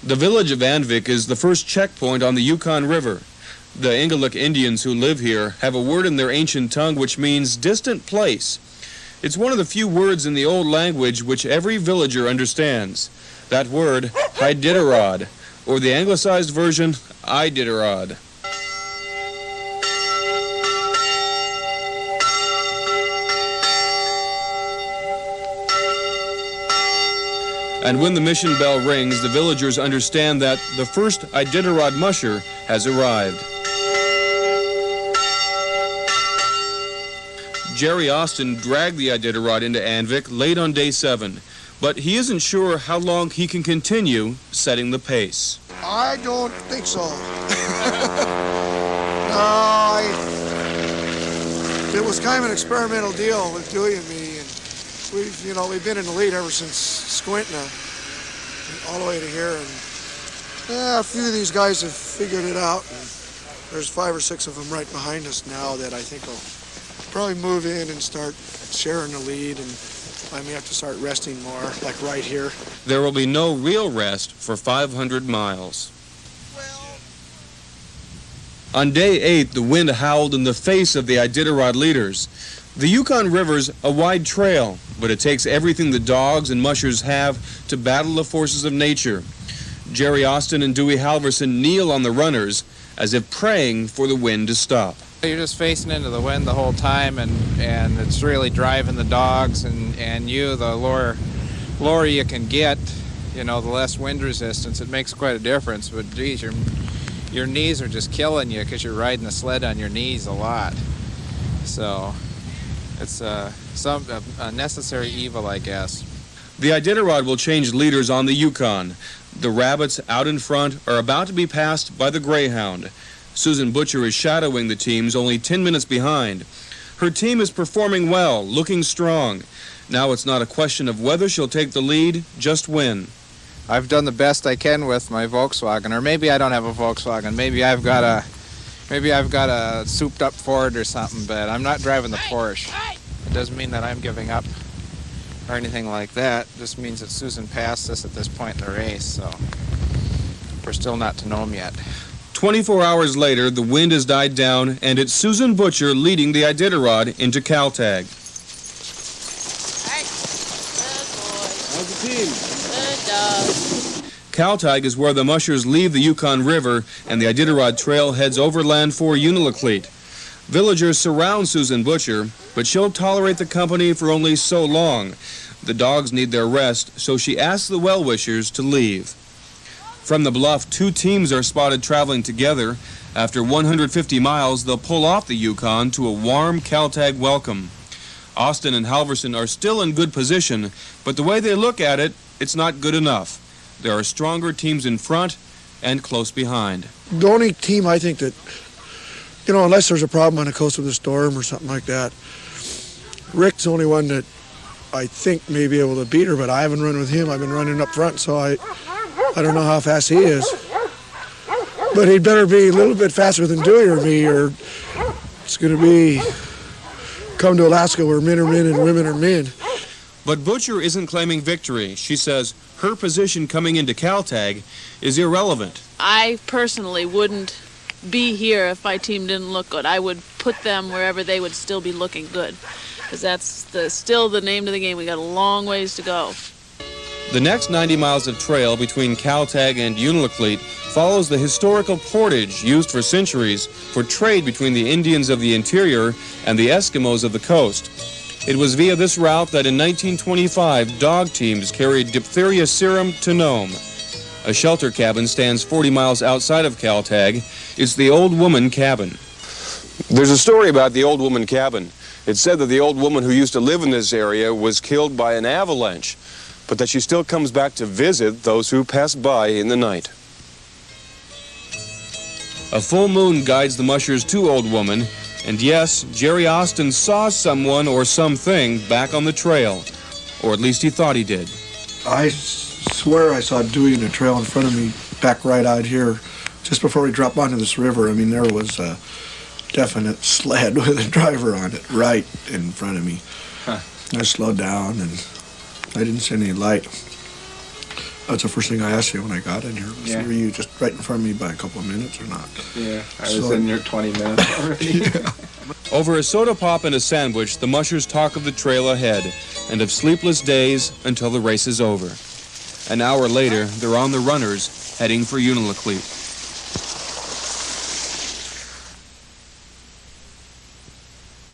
The village of Anvik is the first checkpoint on the Yukon River. The Ingaluk Indians who live here have a word in their ancient tongue which means distant place. It's one of the few words in the old language which every villager understands. That word, Iditarod, or the anglicized version, Iditarod. And when the mission bell rings, the villagers understand that the first Iditarod musher has arrived. Jerry Austin dragged the Iditarod into Anvik late on day 7, but he isn't sure how long he can continue setting the pace. I don't think so. It was kind of an experimental deal with Dewey and me, and we've been in the lead ever since Squintna, all the way to here, and a few of these guys have figured it out, and there's 5 or 6 of them right behind us now that I think will probably move in and start sharing the lead, and I may have to start resting more, like right here. There will be no real rest for 500 miles. On day 8, the wind howled in the face of the Iditarod leaders. The Yukon River's a wide trail, but it takes everything the dogs and mushers have to battle the forces of nature. Jerry Austin and Dewey Halverson kneel on the runners as if praying for the wind to stop. You're just facing into the wind the whole time, and it's really driving the dogs, and you, the lower you can get, the less wind resistance. It makes quite a difference, but geez, your knees are just killing you because you're riding the sled on your knees a lot. So it's a necessary evil, I guess. The Iditarod will change leaders on the Yukon. The rabbits out in front are about to be passed by the Greyhound. Susan Butcher is shadowing the teams, only 10 minutes behind. Her team is performing well, looking strong. Now it's not a question of whether she'll take the lead, just when. I've done the best I can with my Volkswagen, or maybe I don't have a Volkswagen. Maybe I've got a souped-up Ford or something, but I'm not driving the Porsche. It doesn't mean that I'm giving up or anything like that. It just means that Susan passed us at this point in the race, so we're still not to know him yet. 24 hours later, the wind has died down, and it's Susan Butcher leading the Iditarod into Kaltag. How's the team? Good dog. Kaltag is where the mushers leave the Yukon River, and the Iditarod Trail heads overland for Unalakleet. Villagers surround Susan Butcher, but she'll tolerate the company for only so long. The dogs need their rest, so she asks the well-wishers to leave. From the bluff, 2 teams are spotted traveling together. After 150 miles, they'll pull off the Yukon to a warm Kaltag welcome. Austin and Halverson are still in good position, but the way they look at it, it's not good enough. There are stronger teams in front and close behind. The only team I think that, unless there's a problem on the coast with a storm or something like that, Rick's the only one that I think may be able to beat her, but I haven't run with him. I've been running up front, so I don't know how fast he is. But he'd better be a little bit faster than Dewey or me, or it's going to be come to Alaska where men are men and women are men. But Butcher isn't claiming victory. She says her position coming into Kaltag is irrelevant. I personally wouldn't be here if my team didn't look good. I would put them wherever they would still be looking good, because that's still the name of the game. We got a long ways to go. The next 90 miles of trail between Kaltag and Unalakleet follows the historical portage used for centuries for trade between the Indians of the interior and the Eskimos of the coast. It was via this route that in 1925 dog teams carried diphtheria serum to Nome. A shelter cabin stands 40 miles outside of Kaltag. It's the Old Woman Cabin. There's a story about the Old Woman Cabin. It's said that the old woman who used to live in this area was killed by an avalanche, but that she still comes back to visit those who pass by in the night. A full moon guides the mushers to Old Woman, and yes, Jerry Austin saw someone or something back on the trail, or at least he thought he did. I swear I saw Dewey in a trail in front of me, back right out here, just before we dropped onto this river. I mean, there was a definite sled with a driver on it right in front of me. I slowed down, and I didn't see any light. That's the first thing I asked you when I got in here. Yeah. Were you just right in front of me by a couple of minutes or not? Yeah, I was in here 20 minutes already. Over a soda pop and a sandwich, the mushers talk of the trail ahead and of sleepless days until the race is over. An hour later, they're on the runners, heading for Unalakleet.